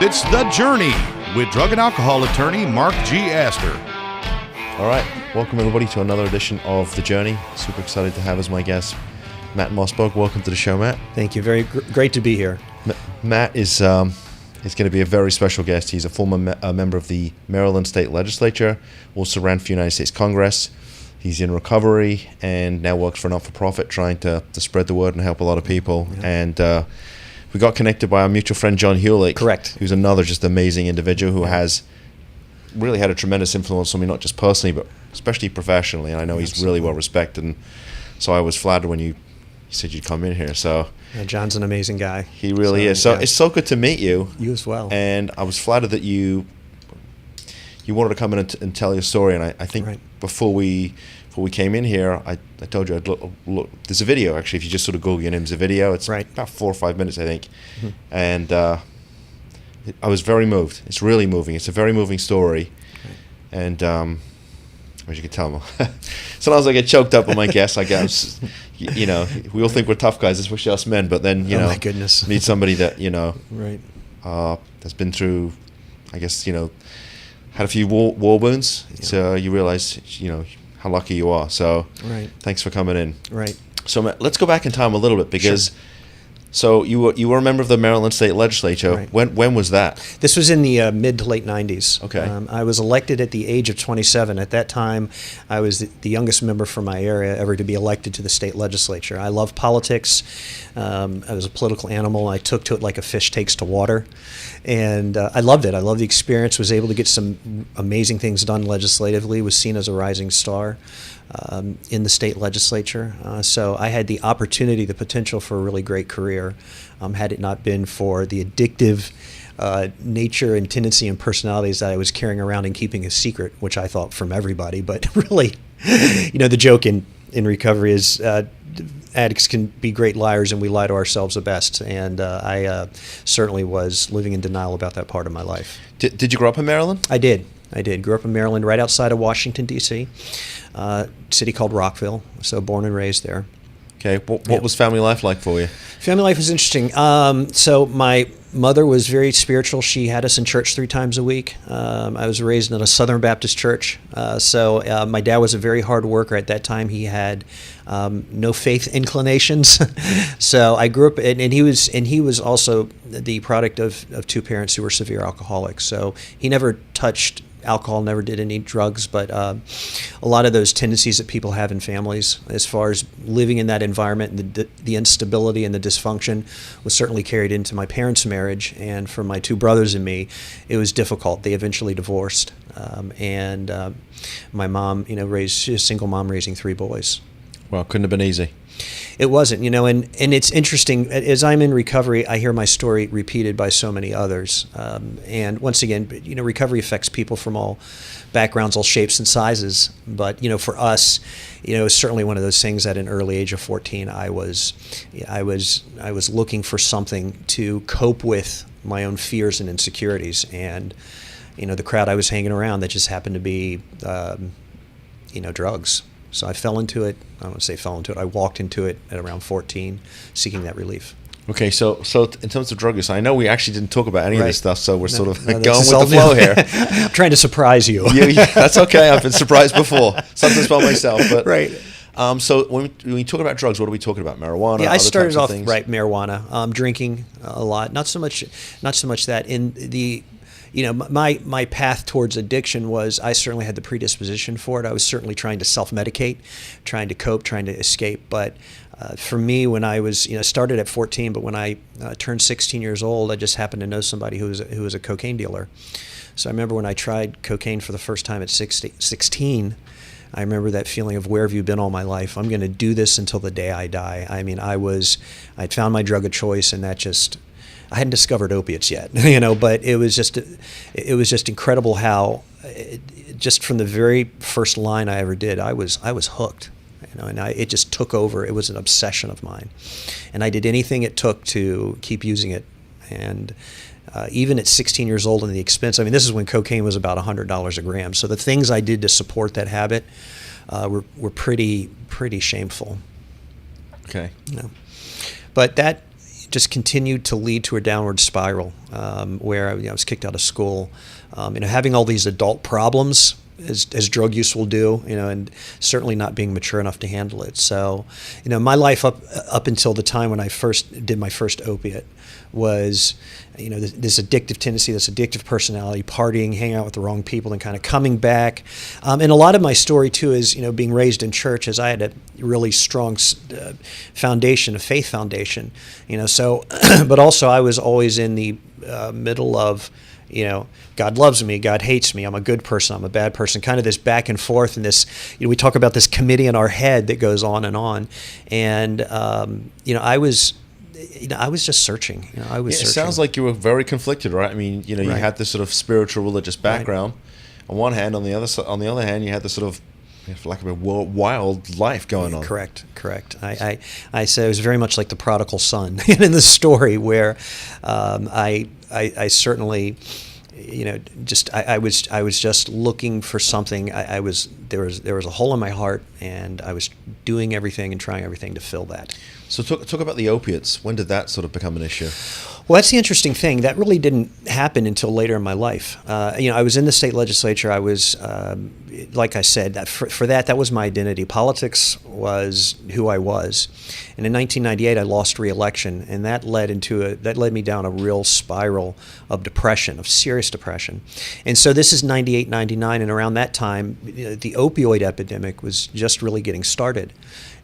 It's The Journey with drug and alcohol attorney Mark G. Astor. All right, welcome everybody to another edition of The Journey. Super excited to have as my guest Matt Mossburg. Welcome to the show, Matt. Thank you. Very great to be here. Matt is going to be a very special guest. He's a former member of the Maryland State Legislature, also ran for United States Congress. He's in recovery and now works for a not-for-profit trying to spread the word and help a lot of people. Yeah. And we got connected by our mutual friend John Hewlett. Correct. Who's another just amazing individual who has really had a tremendous influence on me, not just personally, but especially professionally. And I know he's really well respected. And so I was flattered when you said you'd come in here. So John's an amazing guy. He really is. So it's so good to meet you. You as well. And I was flattered that you wanted to come in and tell your story. And I think before we came in here, I told you I'd look. There's a video, actually. If you just sort of Google your name, there's a video. It's about 4 or 5 minutes, I think. Mm-hmm. And I was very moved. It's really moving. It's a very moving story. And as you can tell, sometimes I get choked up on my guests. I guess, we all think we're tough guys, especially us men. But then, my goodness, need somebody that that's been through, I guess, had a few war wounds. So you realize, how lucky you are. So thanks for coming in. Right. So let's go back in time a little bit because. So you were a member of the Maryland State Legislature. Right. When was that? This was in the mid to late 90s. Okay. I was elected at the age of 27. At that time, I was the youngest member from my area ever to be elected to the state legislature. I love politics. I was a political animal. I took to it like a fish takes to water. And I loved it. I loved the experience, was able to get some amazing things done legislatively, was seen as a rising star in the state legislature. So I had the opportunity, the potential for a really great career, had it not been for the addictive nature and tendency and personalities that I was carrying around and keeping a secret, which I thought from everybody. But really, the joke in recovery is addicts can be great liars and we lie to ourselves the best. And I certainly was living in denial about that part of my life. Did you grow up in Maryland? I did. Grew up in Maryland, right outside of Washington, D.C., city called Rockville, so born and raised there. Okay. What was family life like for you? Family life was interesting. So my mother was very spiritual. She had us in church 3 times a week. I was raised in a Southern Baptist church. So my dad was a very hard worker. At that time, he had no faith inclinations. So I grew up, and he was also the product of 2 parents who were severe alcoholics. So he never touched alcohol, never did any drugs, but a lot of those tendencies that people have in families as far as living in that environment and the instability and the dysfunction was certainly carried into my parents' marriage. And for my 2 brothers and me, it was difficult. They eventually divorced. And my mom, raised a single mom raising 3 boys. Well, couldn't have been easy. It wasn't, and it's interesting. As I'm in recovery, I hear my story repeated by so many others. And once again, recovery affects people from all backgrounds, all shapes and sizes. But, for us, it's certainly one of those things at an early age of 14, I was looking for something to cope with my own fears and insecurities. And, the crowd I was hanging around that just happened to be, drugs. So I fell into it. I don't want to say fell into it. I walked into it at around 14, seeking that relief. Okay, so in terms of drug use, I know we actually didn't talk about any of this stuff, so we're sort of going with the flow here. I'm trying to surprise you. Yeah, that's okay. I've been surprised before. Sometimes by myself, but right. So when we talk about drugs, what are we talking about? Marijuana? Yeah, I started off marijuana, drinking a lot. Not so much that in the. My path towards addiction was I certainly had the predisposition for it. I was certainly trying to self-medicate, trying to cope, trying to escape. But for me, when I was, started at 14, but when I turned 16 years old, I just happened to know somebody who was a cocaine dealer. So I remember when I tried cocaine for the first time at 16, I remember that feeling of where have you been all my life? I'm going to do this until the day I die. I mean, I'd found my drug of choice, and that just... I hadn't discovered opiates yet, but it was just incredible how, just from the very first line I ever did, I was hooked, and it just took over. It was an obsession of mine, and I did anything it took to keep using it. And even at 16 years old, and the expense, this is when cocaine was about $100 a gram. So the things I did to support that habit were pretty shameful. Okay. But that just continued to lead to a downward spiral, where I was kicked out of school. Having all these adult problems, as drug use will do, and certainly not being mature enough to handle it. So, my life up until the time when I first did my first opiate was, this addictive tendency, this addictive personality, partying, hanging out with the wrong people, and kind of coming back. And a lot of my story too is, being raised in church, as I had a really strong foundation, a faith foundation. So, but also I was always in the middle of, God loves me, God hates me, I'm a good person, I'm a bad person, kind of this back and forth, and this, we talk about this committee in our head that goes on. And, I was just searching. Searching. It sounds like you were very conflicted, right? I mean, you Right. had this sort of spiritual, religious background. Right. On one hand, on the other hand, you had this sort of, for lack of a wild life going on. Correct. I say it was very much like the prodigal son in the story, where I certainly, I was just looking for something. There was a hole in my heart, and I was doing everything and trying everything to fill that. So talk about the opiates. When did that sort of become an issue? Well, that's the interesting thing. That really didn't happen until later in my life. I was in the state legislature. I was, like I said, for that was my identity. Politics was who I was. And in 1998, I lost re-election, and that led me down a real spiral of depression, of serious depression. And so this is 98, 99, and around that time, the opioid epidemic was just really getting started.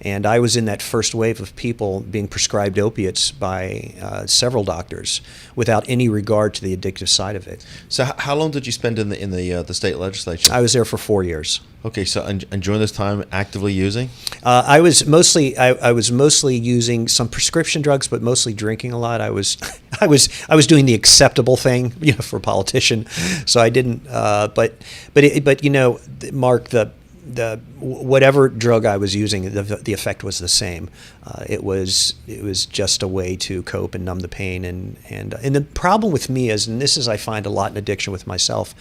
And I was in that first wave of people being prescribed opiates by several doctors without any regard to the addictive side of it. So how long did you spend in the state legislature? I was there for 4 years. Okay, so and during this time, actively using? I was mostly using some prescription drugs, but mostly drinking a lot. I was doing the acceptable thing, for a politician. So I didn't. But Mark, the whatever drug I was using, the effect was the same. It was just a way to cope and numb the pain. And the problem with me is, and this is I find a lot in addiction with myself,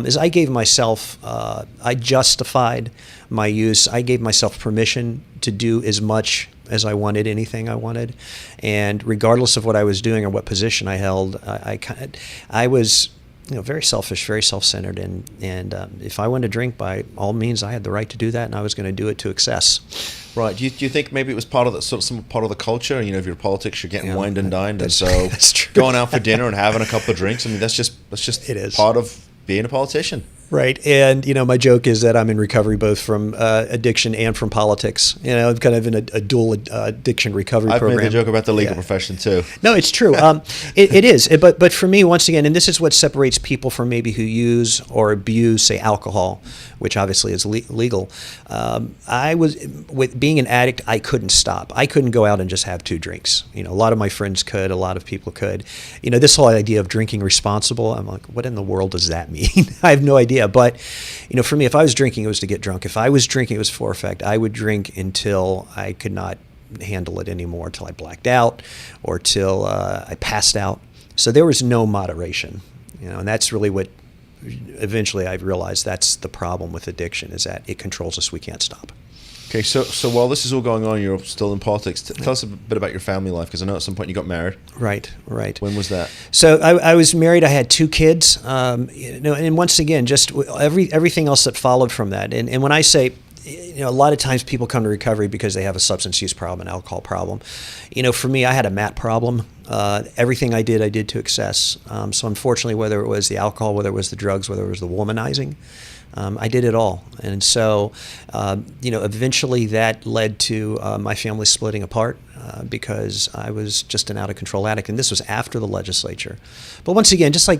is I gave myself, I justified my use. I gave myself permission to do as much as I wanted, anything I wanted, and regardless of what I was doing or what position I held, I was very selfish, very self-centered, and if I wanted to drink, by all means, I had the right to do that, and I was going to do it to excess. Right. Do you think maybe it was part of the some part of the culture? If you're politics, you're getting wined and dined, and so that's true. Going out for dinner and having a couple of drinks. I mean, that's just it is part of being a politician. Right. And, my joke is that I'm in recovery both from addiction and from politics. I'm kind of in a dual addiction recovery program. I've made the joke about the legal profession, too. No, it's true. It is. But for me, once again, and this is what separates people from maybe who use or abuse, say, alcohol, which obviously is legal. With being an addict, I couldn't stop. I couldn't go out and just have 2 drinks. A lot of my friends could. A lot of people could. This whole idea of drinking responsible, I'm like, what in the world does that mean? I have no idea. But, for me, if I was drinking, it was to get drunk. If I was drinking, it was for effect. I would drink until I could not handle it anymore, till I blacked out or till I passed out. So there was no moderation, and that's really what eventually I realized that's the problem with addiction, is that it controls us. We can't stop. Okay, so while this is all going on, you're still in politics. Tell us a bit about your family life, because I know at some point you got married. Right. When was that? So I was married. I had 2 kids. And once again, just everything else that followed from that. And when I say, a lot of times people come to recovery because they have a substance use problem, an alcohol problem. For me, I had a Matt problem. Everything I did to excess. So unfortunately, whether it was the alcohol, whether it was the drugs, whether it was the womanizing, I did it all. And so, eventually that led to my family splitting apart because I was just an out-of-control addict. And this was after the legislature. But once again, just like,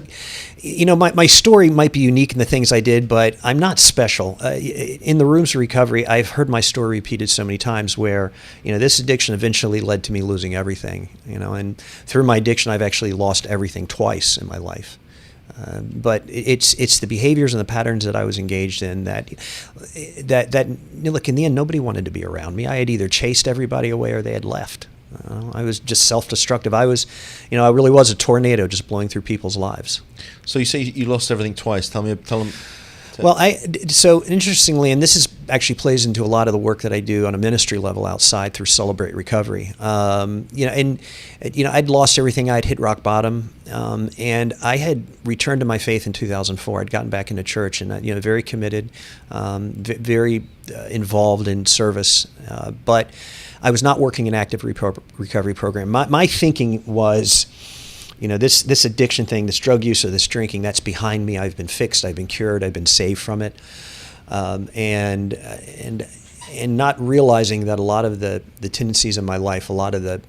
my story might be unique in the things I did, but I'm not special. In the rooms of recovery, I've heard my story repeated so many times where, this addiction eventually led to me losing everything. And through my addiction, I've actually lost everything twice in my life. But it's the behaviors and the patterns that I was engaged in that look, in the end, nobody wanted to be around me. I had either chased everybody away or they had left. I was just self-destructive. I really was a tornado just blowing through people's lives. So you say you lost everything twice. Tell them Well, so interestingly, and this is actually plays into a lot of the work that I do on a ministry level outside through Celebrate Recovery. I'd lost everything. I'd hit rock bottom, and I had returned to my faith in 2004. I'd gotten back into church, and very committed, very involved in service, but I was not working an active recovery program. My thinking was, this addiction thing, this drug use or this drinking, that's behind me. I've been fixed. I've been cured. I've been saved from it, and not realizing that a lot of the tendencies in my life, a lot of the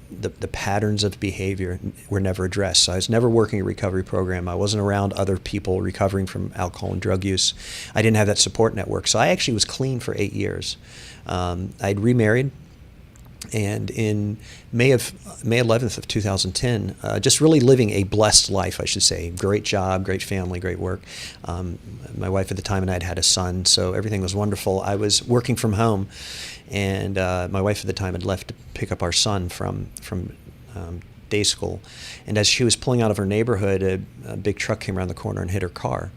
patterns of behavior were never addressed. So I was never working a recovery program. I wasn't around other people recovering from alcohol and drug use. I didn't have that support network. So I actually was clean for 8 years. I'd remarried. And in May 11th of 2010, just really living a blessed life, I should say. Great job, great family, great work. My wife at the time and I had had a son, so everything was wonderful. I was working from home, and my wife at the time had left to pick up our son from day school. And as she was pulling out of her neighborhood, a big truck came around the corner and hit her car.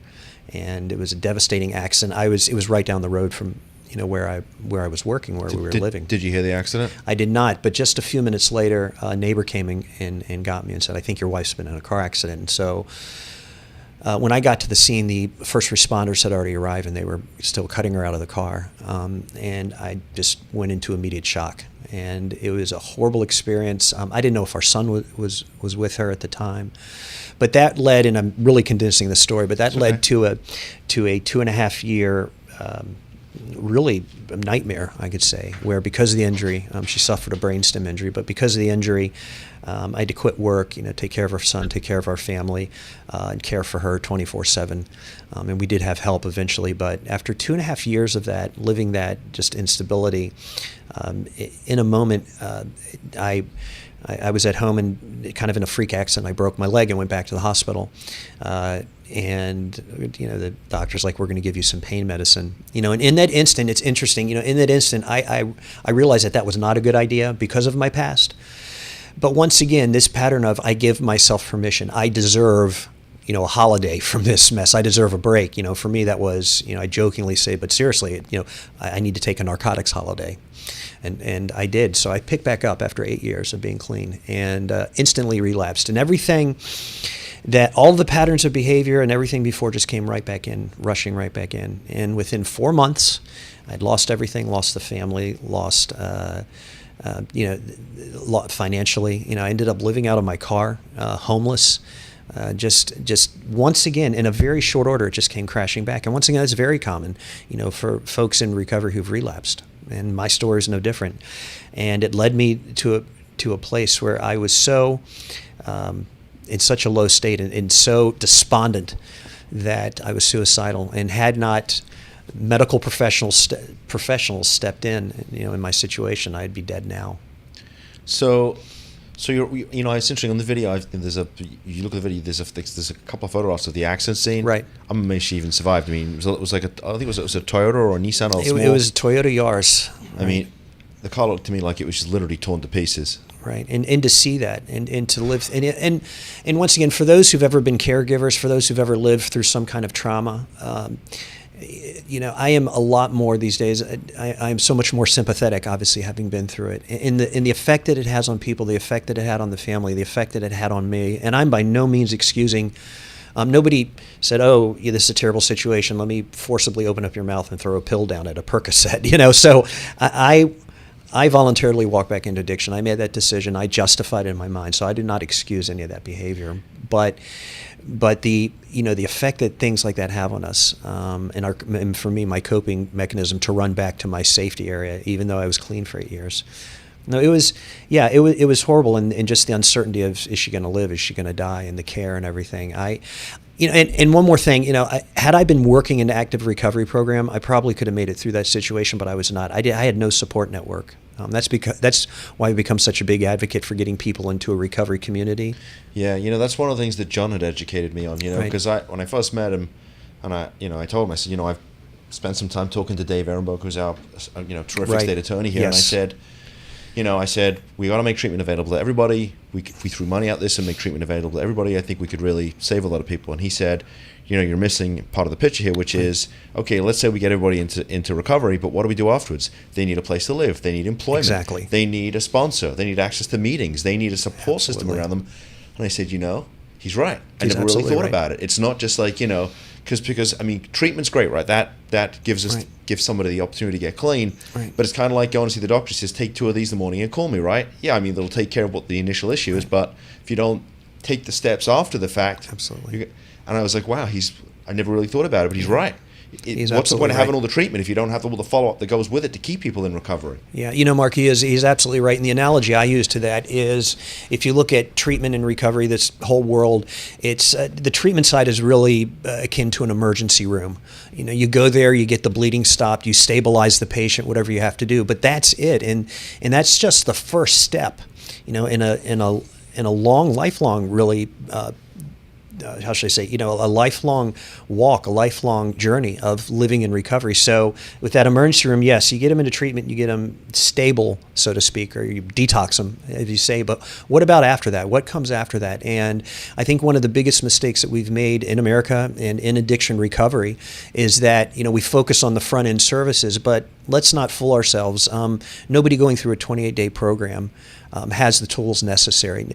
And it was a devastating accident. It was right down the road from where I was working, where we were living. Did you hear the accident? I did not, but just a few minutes later, a neighbor came in and got me and said, "I think your wife's been in a car accident." And so when I got to the scene, the first responders had already arrived, and they were still cutting her out of the car. And I just went into immediate shock. And it was a horrible experience. I didn't know if our son was with her at the time. But that led, and I'm really condensing the story, but that led to a 2.5 year really a nightmare, I could say, where because of the injury, she suffered a brainstem injury, but because of the injury, I had to quit work, take care of our son, take care of our family, and care for her 24/7. And we did have help eventually, but after 2.5 years of that, living that just instability, in a moment, I was at home and kind of in a freak accident. I broke my leg and went back to the hospital. And the doctor's like, "We're going to give you some pain medicine." And in that instant, it's interesting. In that instant, I realized that was not a good idea because of my past. But once again, this pattern of I give myself permission. I deserve, a holiday from this mess. I deserve a break. For me, that was, I jokingly say, but seriously, I need to take a narcotics holiday. And I did. So I picked back up after 8 years of being clean and instantly relapsed. And everything that all the patterns of behavior and everything before just came right back in, rushing right back in. And within 4 months, I'd lost everything, lost the family, lost, financially. I ended up living out of my car, homeless. Just once again, in a very short order, it just came crashing back. And once again, that's very common, for folks in recovery who've relapsed. And my story is no different. And it led me to a place where I was so in such a low state and so despondent that I was suicidal, and had not medical professionals stepped in my situation, I'd be dead now. So you're, it's interesting on the video. You look at the video. There's a couple of photographs of the accident scene. Right. I'm amazed she even survived. I mean, it was like I think it was a Toyota or a Nissan. It was a Toyota Yaris. Right? I mean, the car looked to me like it was just literally torn to pieces. Right, and to see that, and to live, and once again, for those who've ever been caregivers, for those who've ever lived through some kind of trauma, I am a lot more these days. I am so much more sympathetic, obviously, having been through it, in the effect that it has on people, the effect that it had on the family, the effect that it had on me. And I'm by no means excusing. Nobody said, "Oh, this is a terrible situation. Let me forcibly open up your mouth and throw a pill down it, a Percocet." So I voluntarily walked back into addiction. I made that decision. I justified it in my mind. So I do not excuse any of that behavior. But the the effect that things like that have on us, and for me, my coping mechanism to run back to my safety area, even though I was clean for 8 years. No, it was horrible, and just the uncertainty of, is she going to live? Is she going to die? And the care and everything. And one more thing, had I been working in an active recovery program, I probably could have made it through that situation, but I was not. I had no support network. That's why I've become such a big advocate for getting people into a recovery community. Yeah, that's one of the things that John had educated me on. Because when I first met him, and I told him, I said, I've spent some time talking to Dave Ehrenberg, who's our terrific state attorney here, Yes. and I said, I said, we got to make treatment available to everybody. If we threw money at this and make treatment available to everybody, I think we could really save a lot of people. And he said, you're missing part of the picture here, which is, okay, let's say we get everybody into recovery, but what do we do afterwards? They need a place to live. They need employment. Exactly. They need a sponsor. They need access to meetings. They need a support system around them. And I said, he's right. I never really thought about it. It's not just like, because I mean, treatment's great, right? That gives somebody the opportunity to get clean. Right. But it's kind of like going to see the doctor. He says, take 2 of these in the morning and call me, right? Yeah, I mean, they'll take care of what the initial issue is, but if you don't take the steps after the fact, absolutely. And I was like, wow, I never really thought about it, but he's right. What's the point of having all the treatment if you don't have all the follow-up that goes with it to keep people in recovery? Yeah, Mark, he's absolutely right. And the analogy I use to that is, if you look at treatment and recovery, this whole world, it's the treatment side is really akin to an emergency room. You go there, you get the bleeding stopped, you stabilize the patient, whatever you have to do, but that's it. And that's just the first step, in a long, lifelong, really. How should I say, a lifelong walk, a lifelong journey of living in recovery. So with that emergency room, yes, you get them into treatment, you get them stable, so to speak, or you detox them, as you say. But what about after that? What comes after that? And I think one of the biggest mistakes that we've made in America and in addiction recovery is that, we focus on the front end services, but let's not fool ourselves. Nobody going through a 28-day program has the tools necessary.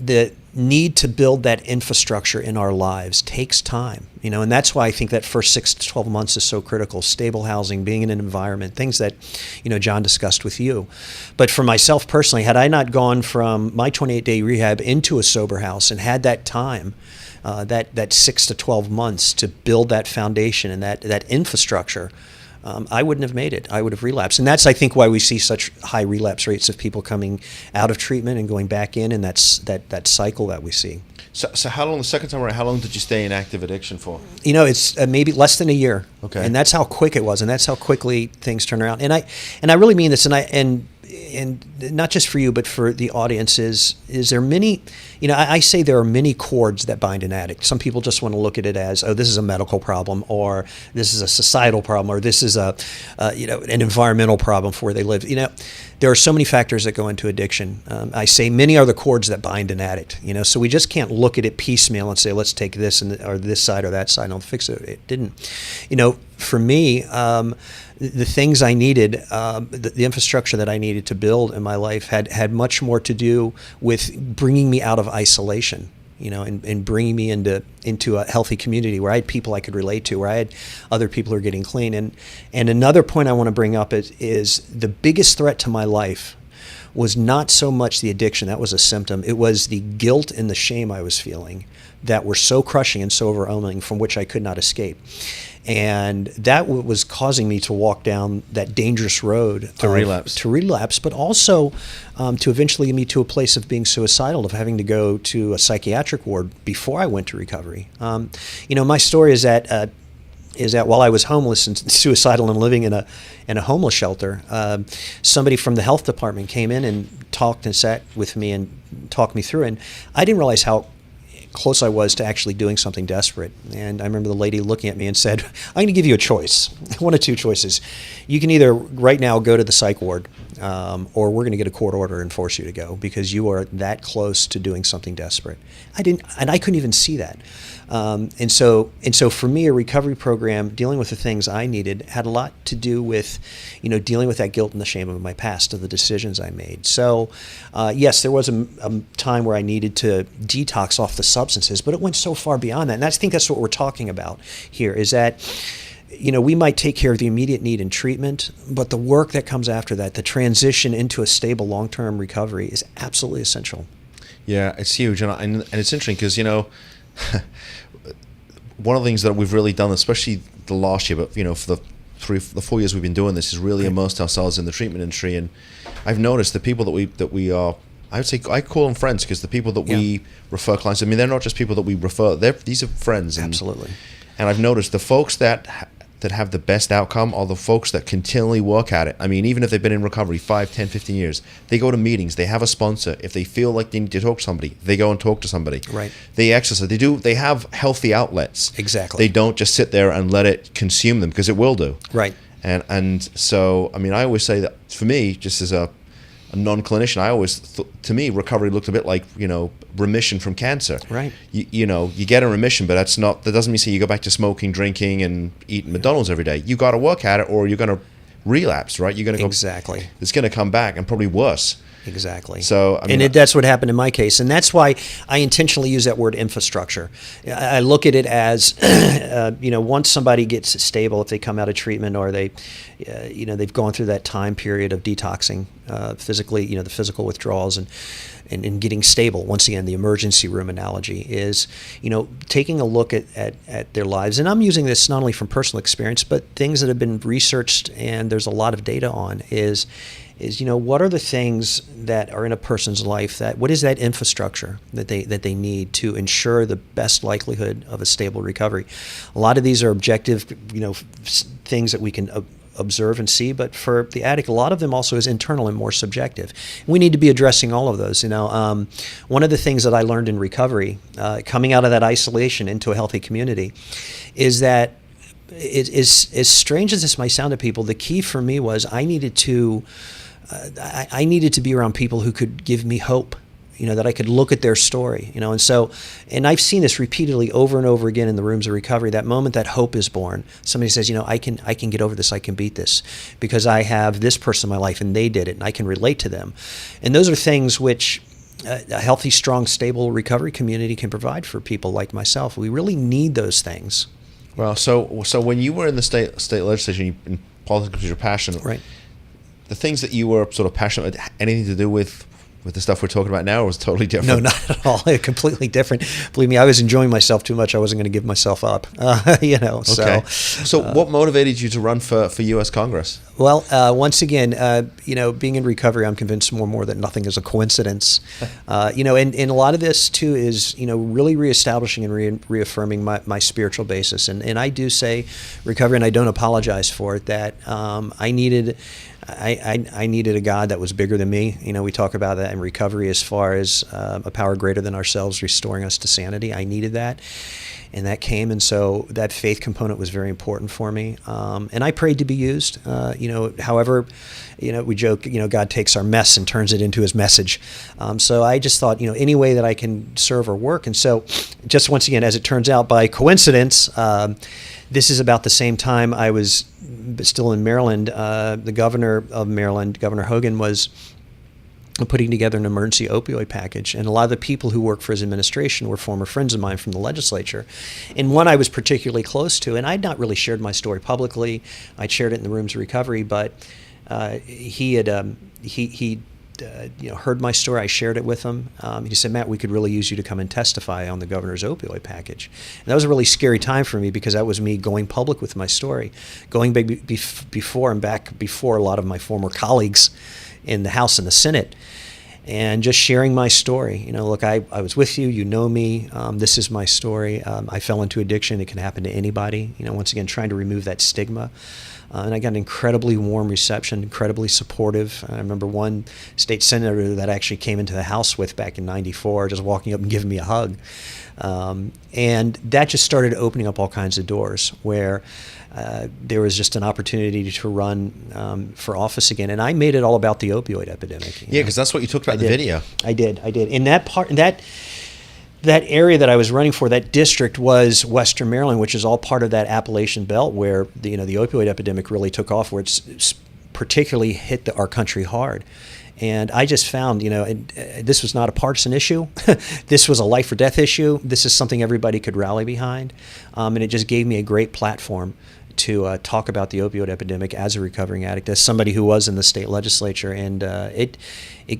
The need to build that infrastructure in our lives takes time, and that's why I think that first 6 to 12 months is so critical. Stable housing, being in an environment, things that, John discussed with you. But for myself personally, had I not gone from my 28-day rehab into a sober house and had that time, that 6 to 12 months to build that foundation and that infrastructure, I wouldn't have made it. I would have relapsed. And that's, I think, why we see such high relapse rates of people coming out of treatment and going back in, and that's that cycle that we see. So how long, the second time around, how long did you stay in active addiction for? It's maybe less than a year. Okay. And that's how quick it was, and that's how quickly things turn around. And I really mean this, and not just for you, but for the audience, is there many, I say there are many cords that bind an addict. Some people just want to look at it as, oh, this is a medical problem, or this is a societal problem, or this is an environmental problem for where they live. There are so many factors that go into addiction. I say many are the cords that bind an addict. So we just can't look at it piecemeal and say, let's take this or this side or that side and I'll fix it. It didn't. For me, the things I needed, the infrastructure that I needed to build in my life had much more to do with bringing me out of isolation, and bringing me into a healthy community where I had people I could relate to, where I had other people who are getting clean. And another point I want to bring up is the biggest threat to my life was not so much the addiction, that was a symptom. It was the guilt and the shame I was feeling that were so crushing and so overwhelming, from which I could not escape. And that was causing me to walk down that dangerous road to relapse, but also to eventually get me to a place of being suicidal, of having to go to a psychiatric ward before I went to recovery. My story is that while I was homeless and suicidal and living in a homeless shelter, somebody from the health department came in and talked and sat with me and talked me through, and I didn't realize how close I was to actually doing something desperate. And I remember the lady looking at me and said, I'm going to give you a choice, one of two choices. You can either right now go to the psych ward, or we're going to get a court order and force you to go, because you are that close to doing something desperate. I couldn't even see that. And so for me, a recovery program, dealing with the things I needed, had a lot to do with, dealing with that guilt and the shame of my past, of the decisions I made. So, yes, there was a time where I needed to detox off the substances, but it went so far beyond that. And I think that's what we're talking about here, is that, we might take care of the immediate need in treatment, but the work that comes after that, the transition into a stable long-term recovery, is absolutely essential. Yeah, it's huge. And it's interesting because, one of the things that we've really done, especially the last year, but for the 4 years we've been doing this, is really immersed ourselves in the treatment industry. And I've noticed the people that we are, I would say, I call them friends, because the people that we refer clients, I mean, they're not just people that we refer, these are friends. Absolutely. And I've noticed the folks that have the best outcome are the folks that continually work at it. I mean, even if they've been in recovery 5, 10, 15 years, they go to meetings, they have a sponsor. If they feel like they need to talk to somebody, they go and talk to somebody. Right. They exercise. They have healthy outlets. Exactly. They don't just sit there and let it consume them, because it will do. Right. And so, I mean, I always say that, for me, just as a non-clinician, I always to me recovery looked a bit like remission from cancer. Right. You get a remission, but that doesn't mean you go back to smoking, drinking, and eating McDonald's every day. You got to work at it, or you're going to relapse. Right. You're going to go. Exactly. It's going to come back, and probably worse. Exactly. So, that's what happened in my case, and that's why I intentionally use that word infrastructure. I look at it as, once somebody gets stable, if they come out of treatment or they've gone through that time period of detoxing physically, the physical withdrawals and getting stable. Once again, the emergency room analogy is, taking a look at their lives, and I'm using this not only from personal experience, but things that have been researched and there's a lot of data on is what are the things that are in a person's life what is that infrastructure that they need to ensure the best likelihood of a stable recovery. A lot of these are objective, things that we can observe and see, but for the addict, a lot of them also is internal and more subjective. We need to be addressing all of those. One of the things that I learned in recovery, coming out of that isolation into a healthy community, is that as strange as this might sound to people, the key for me was I needed to be around people who could give me hope, that I could look at their story, and I've seen this repeatedly over and over again in the rooms of recovery. That moment that hope is born, somebody says, I can get over this, I can beat this because I have this person in my life and they did it and I can relate to them. And those are things which a healthy, strong, stable recovery community can provide for people like myself. We really need those things. Well, so when you were in the state legislature, in politics was your passion, right? The things that you were sort of passionate about, anything to do with the stuff we're talking about now, was totally different? No, not at all. Completely different. Believe me, I was enjoying myself too much. I wasn't going to give myself up. Okay. So what motivated you to run for U.S. Congress? Well, once again, being in recovery, I'm convinced more and more that nothing is a coincidence. And a lot of this too is, really reestablishing and reaffirming my spiritual basis. And I do say recovery, and I don't apologize for it, that I needed a God that was bigger than me. We talk about that in recovery as far as a power greater than ourselves restoring us to sanity. I needed that. And that came, and so that faith component was very important for me. And I prayed to be used. However, we joke, God takes our mess and turns it into His message. So I just thought, any way that I can serve or work. And so, just once again, as it turns out, by coincidence, this is about the same time I was still in Maryland. The governor of Maryland, Governor Hogan, was putting together an emergency opioid package. And a lot of the people who worked for his administration were former friends of mine from the legislature. And one I was particularly close to, and I'd not really shared my story publicly. I'd shared it in the rooms of recovery, but he heard my story. I shared it with him. He said, Matt, we could really use you to come and testify on the governor's opioid package. And that was a really scary time for me because that was me going public with my story, going before a lot of my former colleagues in the House and the Senate, and just sharing my story. Look, I was with you, you know me, this is my story. I fell into addiction. It can happen to anybody. Once again, trying to remove that stigma. And I got an incredibly warm reception, incredibly supportive. I remember one state senator that I actually came into the House with back in '94, just walking up and giving me a hug. And that just started opening up all kinds of doors where there was just an opportunity to run for office again. And I made it all about the opioid epidemic. Yeah, because that's what you talked about in the video. I did. In that area that I was running for, that district was Western Maryland, which is all part of that Appalachian belt where the opioid epidemic really took off, where it's particularly hit our country hard. And I just found, this was not a partisan issue. This was a life or death issue. This is something everybody could rally behind. And it just gave me a great platform to talk about the opioid epidemic as a recovering addict, as somebody who was in the state legislature. And it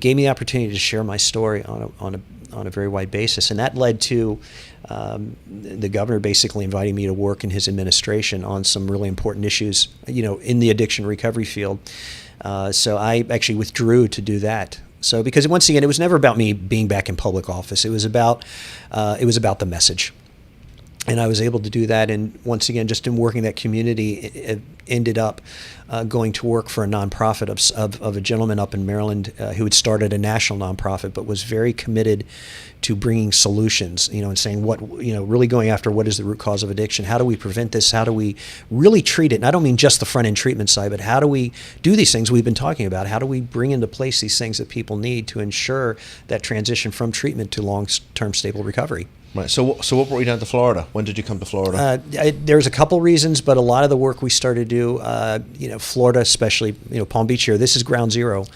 gave me the opportunity to share my story on a very wide basis. And that led to the governor basically inviting me to work in his administration on some really important issues, in the addiction recovery field. So I actually withdrew to do that. So because once again, it was never about me being back in public office. It was about the message. And I was able to do that, and once again, just in working that community, it ended up going to work for a nonprofit of a gentleman up in Maryland who had started a national nonprofit, but was very committed to bringing solutions, and saying really going after what is the root cause of addiction, how do we prevent this, how do we really treat it, and I don't mean just the front end treatment side, but how do we do these things we've been talking about, how do we bring into place these things that people need to ensure that transition from treatment to long-term stable recovery. Right. So what brought you down to Florida? When did you come to Florida? There's a couple reasons, but a lot of the work we started to do, Florida, especially, Palm Beach here, this is ground zero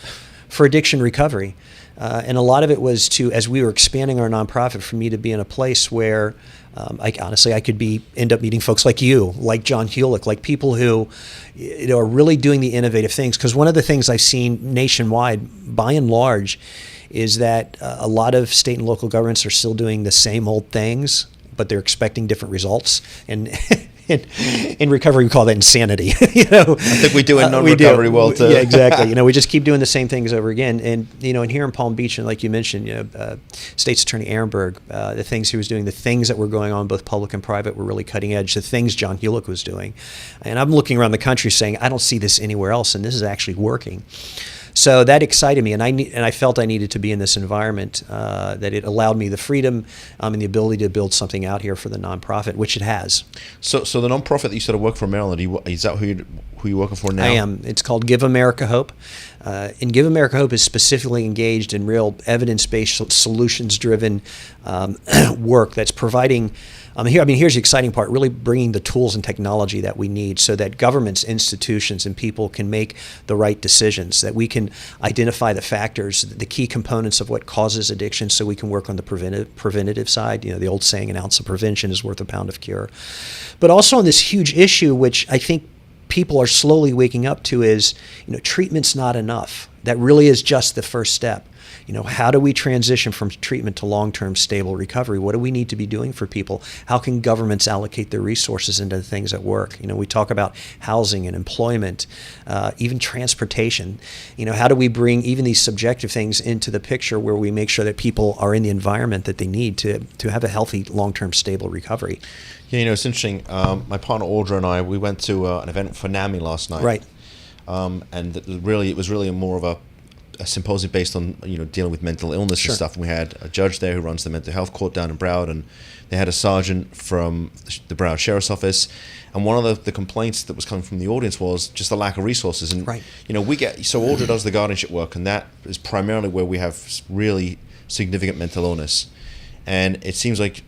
for addiction recovery. And a lot of it was as we were expanding our nonprofit, for me to be in a place where I could end up meeting folks like you, like John Hewlett, like people who are really doing the innovative things. Because one of the things I've seen nationwide, by and large, is that a lot of state and local governments are still doing the same old things, but they're expecting different results. And in recovery, we call that insanity. I think we do in non-recovery world too. Yeah, exactly. We just keep doing the same things over again. And and here in Palm Beach, and like you mentioned, State's Attorney Ehrenberg, the things he was doing, the things that were going on, both public and private, were really cutting edge. The things John Hewlett was doing, and I'm looking around the country saying, I don't see this anywhere else, and this is actually working. So that excited me, and I felt I needed to be in this environment, that it allowed me the freedom and the ability to build something out here for the nonprofit, which it has. So the nonprofit that you sort of work for in Maryland, is that who you're working for now? I am. It's called Give America Hope. And Give America Hope is specifically engaged in real evidence-based, solutions-driven work that's providing. Here's the exciting part, really bringing the tools and technology that we need so that governments, institutions, and people can make the right decisions, that we can identify the factors, the key components of what causes addiction, so we can work on the preventative side. The old saying, an ounce of prevention is worth a pound of cure. But also on this huge issue, which I think people are slowly waking up to, is, treatment's not enough. That really is just the first step. How do we transition from treatment to long-term stable recovery? What do we need to be doing for people? How can governments allocate their resources into the things that work? We talk about housing and employment, even transportation. How do we bring even these subjective things into the picture where we make sure that people are in the environment that they need to have a healthy, long-term stable recovery? Yeah, it's interesting. My partner Audra and I, we went to an event for NAMI last night. Right. And it was really more of a symposium based on dealing with mental illness Sure. and stuff. And we had a judge there who runs the mental health court down in Broward, and they had a sergeant from the Broward Sheriff's Office. And one of the complaints that was coming from the audience was just the lack of resources. And right. Audra does the guardianship work, and that is primarily where we have really significant mental illness. And it seems like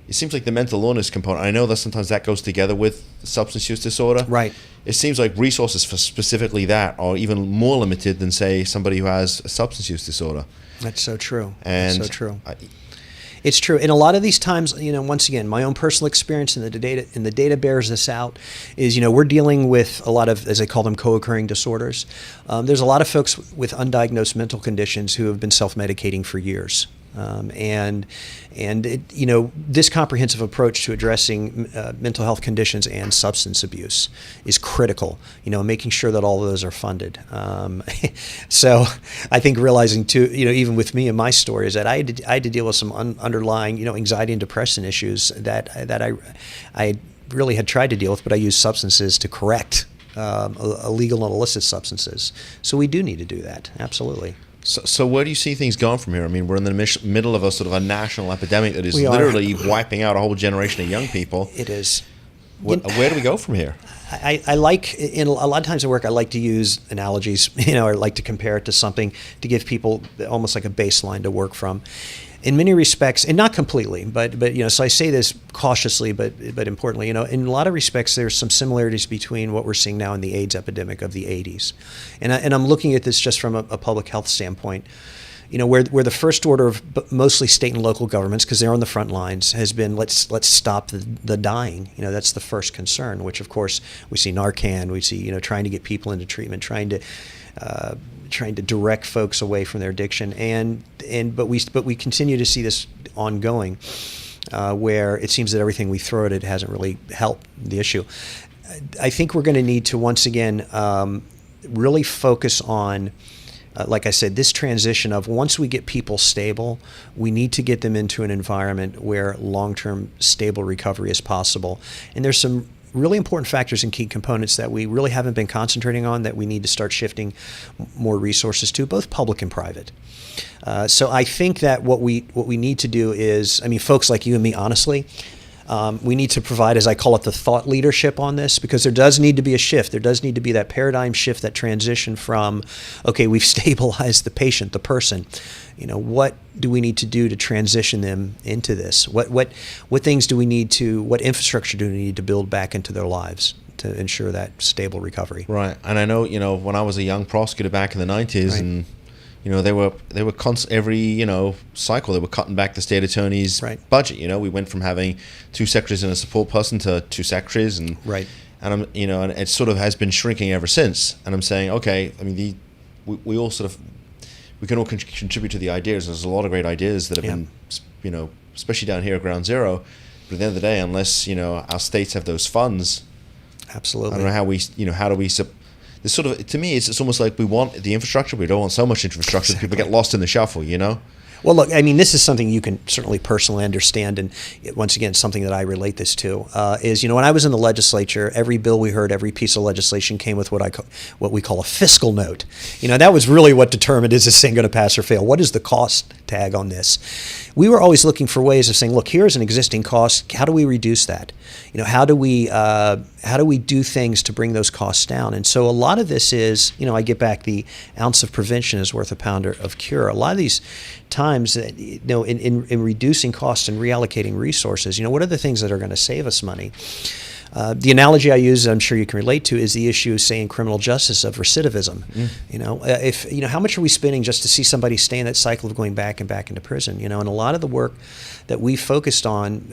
the mental illness component, I know that sometimes that goes together with substance use disorder. Right. It seems like resources for specifically that are even more limited than, say, somebody who has a substance use disorder. That's so true. And That's so true. It's true. And a lot of these times, once again, my own personal experience, and the data bears this out, is, we're dealing with a lot of, as they call them, co-occurring disorders. There's a lot of folks with undiagnosed mental conditions who have been self-medicating for years. This comprehensive approach to addressing mental health conditions and substance abuse is critical, making sure that all of those are funded. So I think realizing too, even with me and my story, is that I had to deal with some underlying, anxiety and depression issues that I really had tried to deal with, but I used substances to correct illegal and illicit substances. So we do need to do that, absolutely. So where do you see things going from here? We're in the middle of a sort of a national epidemic that is literally wiping out a whole generation of young people. It is. Where do we go from here? I like, in a lot of times at work, I like to use analogies, or like to compare it to something to give people almost like a baseline to work from. In many respects, and not completely, but so I say this cautiously, but importantly, in a lot of respects, there's some similarities between what we're seeing now in the AIDS epidemic of the 80s, and I'm looking at this just from a public health standpoint. Where the first order of mostly state and local governments, because they're on the front lines, has been let's stop the dying. That's the first concern. Which of course we see Narcan, we see trying to get people into treatment, trying to direct folks away from their addiction, but we continue to see this ongoing, where it seems that everything we throw at it hasn't really helped the issue. I think we're going to need to once again really focus on like I said, this transition of once we get people stable, we need to get them into an environment where long-term stable recovery is possible. And there's some really important factors and key components that we really haven't been concentrating on that we need to start shifting more resources to, both public and private. So I think that what we need to do is, I mean, folks like you and me, honestly, we need to provide, as I call it, the thought leadership on this, because there does need to be a shift. There does need to be that paradigm shift, that transition from, okay, we've stabilized the patient, the person. What do we need to do to transition them into this? What things do we need to, what infrastructure do we need to build back into their lives to ensure that stable recovery? Right. And I know, when I was a young prosecutor back in the 90s, right. And they were every cycle they were cutting back the state attorney's right. budget. We went from having 2 secretaries and a support person to 2 secretaries, and right. And and it sort of has been shrinking ever since. And I'm saying, okay, I mean, we all sort of, we can all contribute to the ideas. There's a lot of great ideas that have been, especially down here at Ground Zero. But at the end of the day, unless our states have those funds, absolutely, I don't know how do we. It's sort of, to me, it's almost like we want the infrastructure, but we don't want so much infrastructure that people get lost in the shuffle, Well, look, I mean, this is something you can certainly personally understand, and once again, something that I relate this to is, when I was in the legislature, every bill we heard, every piece of legislation came with what we call a fiscal note. That was really what determined, is this thing going to pass or fail? What is the cost tag on this? We were always looking for ways of saying, look, here's an existing cost. How do we reduce that? How do we do things to bring those costs down? And so a lot of this is, I get back, the ounce of prevention is worth a pound of cure. A lot of these times, in reducing costs and reallocating resources, what are the things that are going to save us money? The analogy I use, I'm sure you can relate to, is the issue, say, in criminal justice of recidivism. How much are we spending just to see somebody stay in that cycle of going back and back into prison? And a lot of the work that we focused on,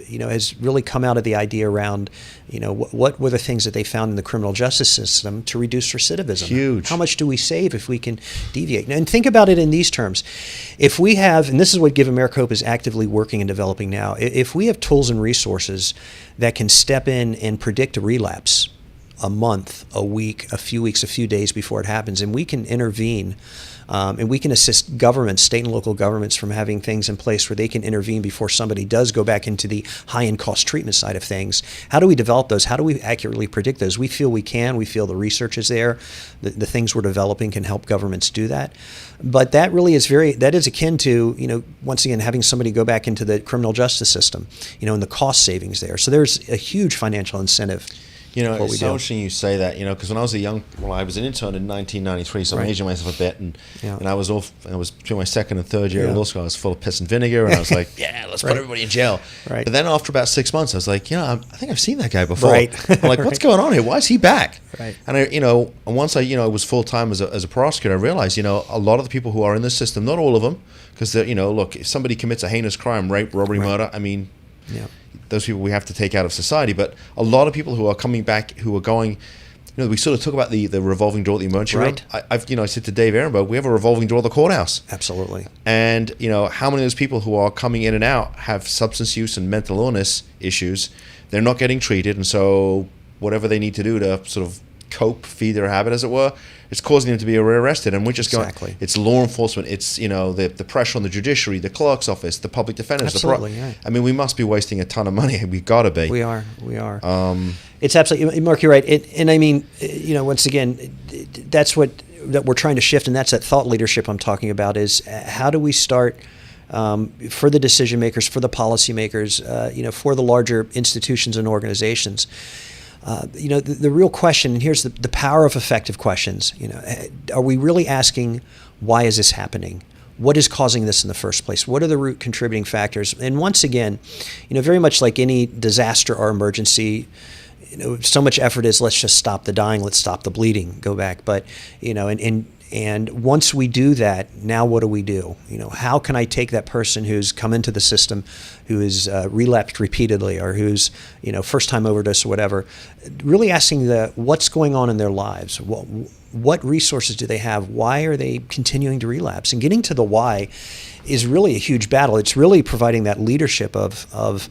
has really come out of the idea around, what were the things that they found in the criminal justice system to reduce recidivism? Huge. How much do we save if we can deviate? And think about it in these terms. If we have, and this is what Give America Hope is actively working and developing now, if we have tools and resources that can step in and predict a relapse a month, a week, a few weeks, a few days before it happens, and we can intervene, and we can assist governments, state and local governments, from having things in place where they can intervene before somebody does go back into the high-end cost treatment side of things. How do we develop those? How do we accurately predict those? We feel we can. We feel the research is there. The things we're developing can help governments do that. But that really is that is akin to, once again, having somebody go back into the criminal justice system, and the cost savings there. So there's a huge financial incentive. It's so interesting you say that, because when I was I was an intern in 1993, so I'm aging myself a bit, and I was between my second and third year of law school. I was full of piss and vinegar, and I was like, let's put everybody in jail. Right. But then after about 6 months, I was like, I think I've seen that guy before. Right. I'm like, what's going on here? Why is he back? Right. And and once I was full time as a prosecutor, I realized, a lot of the people who are in this system, not all of them, because look, if somebody commits a heinous crime, rape, robbery, murder, I mean. Yeah. Those people we have to take out of society, but a lot of people who are coming back, who are going, we sort of talk about the revolving door at the emergency room. I said to Dave Ehrenberg, we have a revolving door at the courthouse. Absolutely. And how many of those people who are coming in and out have substance use and mental illness issues? They're not getting treated, and so whatever they need to do to sort of cope, feed their habit, as it were, it's causing them to be rearrested. And we're just going, it's law enforcement, it's the pressure on the judiciary, the clerk's office, the public defenders. Absolutely, I mean, we must be wasting a ton of money. We got to be. We are. It's absolutely, Mark, you're right. And I mean, once again, that's what that we're trying to shift, and that's that thought leadership I'm talking about, is how do we start for the decision makers, for the policy makers, for the larger institutions and organizations. The real question, and here's the power of effective questions, are we really asking, why is this happening? What is causing this in the first place? What are the root contributing factors? And once again, very much like any disaster or emergency, so much effort is, let's just stop the dying, let's stop the bleeding, go back. But, and once we do that, now what do we do? How can I take that person who's come into the system, who is relapsed repeatedly, or who's, first time overdose or whatever, really asking what's going on in their lives? What resources do they have? Why are they continuing to relapse? And getting to the why is really a huge battle. It's really providing that leadership of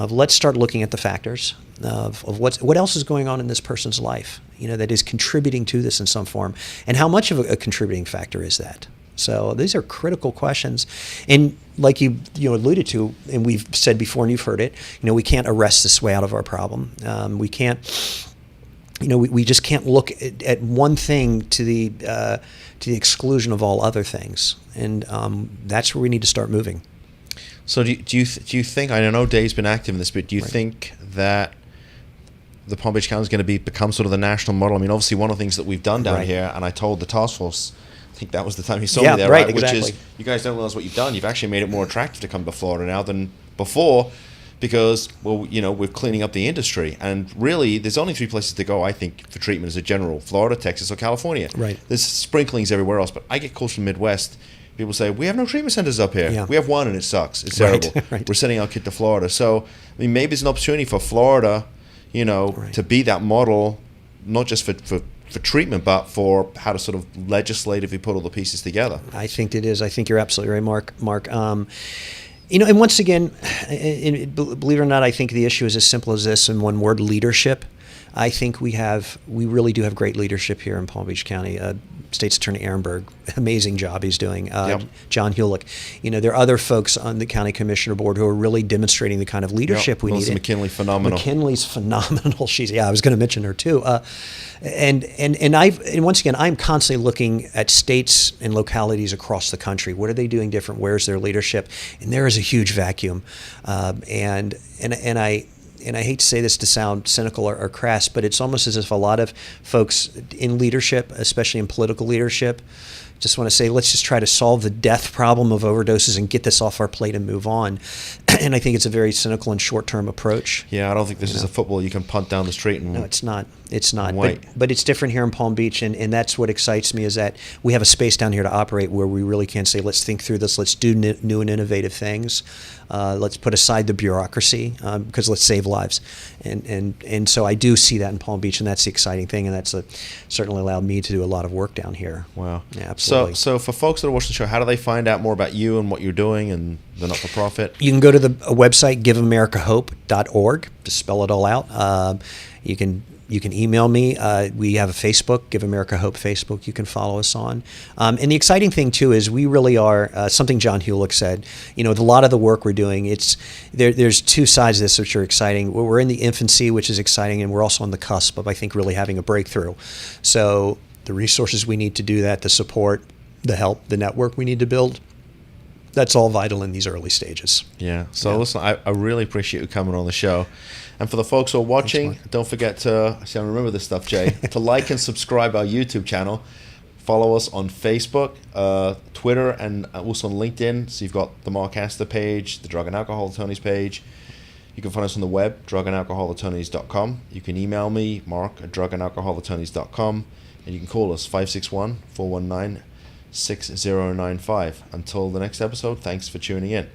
let's start looking at the factors of what else is going on in this person's life. that is contributing to this in some form, and how much of a contributing factor is that? So these are critical questions, and like you alluded to, and we've said before, and you've heard it. We can't arrest this way out of our problem. We can't. We just can't look at one thing to the exclusion of all other things, and that's where we need to start moving. So do you think? I know Dave's been active in this, but do you think that the Palm Beach County is going to become sort of the national model? I mean, obviously, one of the things that we've done down here, and I told the task force, I think that was the time you saw me there, right? Exactly. Which is, you guys don't realize what you've done. You've actually made it more attractive to come to Florida now than before, because, we're cleaning up the industry. And really, there's only 3 places to go, I think, for treatment as a general: Florida, Texas, or California. Right. There's sprinklings everywhere else, but I get calls from the Midwest. People say, we have no treatment centers up here. Yeah. We have one, and it sucks. It's terrible. Right. We're sending our kid to Florida. So, maybe it's an opportunity for Florida, to be that model, not just for treatment, but for how to sort of legislatively put all the pieces together. I think it is. I think you're absolutely right, Mark. And once again, believe it or not, I think the issue is as simple as this in one word: leadership. I think we really do have great leadership here in Palm Beach County. State's Attorney Ehrenberg, amazing job he's doing. John Hewlick. There are other folks on the County Commissioner Board who are really demonstrating the kind of leadership we need. Melissa McKinley, phenomenal. McKinley's phenomenal. I was going to mention her too. And once again, I'm constantly looking at states and localities across the country. What are they doing different? Where's their leadership? And there is a huge vacuum. And I hate to say this to sound cynical or crass, but it's almost as if a lot of folks in leadership, especially in political leadership, just want to say, let's just try to solve the death problem of overdoses and get this off our plate and move on. And I think it's a very cynical and short-term approach. Yeah, I don't think this is a football you can punt down the street and no, it's not. It's not. Wait. But it's different here in Palm Beach, and that's what excites me, is that we have a space down here to operate where we really can say, let's think through this, let's do new and innovative things. Let's put aside the bureaucracy, because let's save lives. And so I do see that in Palm Beach, and that's the exciting thing, and that's certainly allowed me to do a lot of work down here. Wow. Yeah, absolutely. So for folks that are watching the show, how do they find out more about you and what you're doing and the not-for-profit? You can go to the website, giveamericahope.org, to spell it all out. You can email me. We have a Facebook, Give America Hope Facebook, you can follow us on. And the exciting thing, too, is we really are, something John Hewlick said, with a lot of the work we're doing, there's 2 sides of this which are exciting. We're in the infancy, which is exciting, and we're also on the cusp of, I think, really having a breakthrough. So the resources we need to do that, the support, the help, the network we need to build, that's all vital in these early stages. Yeah. So listen, I really appreciate you coming on the show. And for the folks who are watching, don't forget to, I remember this stuff, Jay, to like and subscribe our YouTube channel. Follow us on Facebook, Twitter, and also on LinkedIn. So you've got the Mark Astor page, the Drug and Alcohol Attorneys page. You can find us on the web, drugandalcoholattorneys.com. You can email me, mark@drugandalcoholattorneys.com. And you can call us, 561-419-6095. Until the next episode, thanks for tuning in.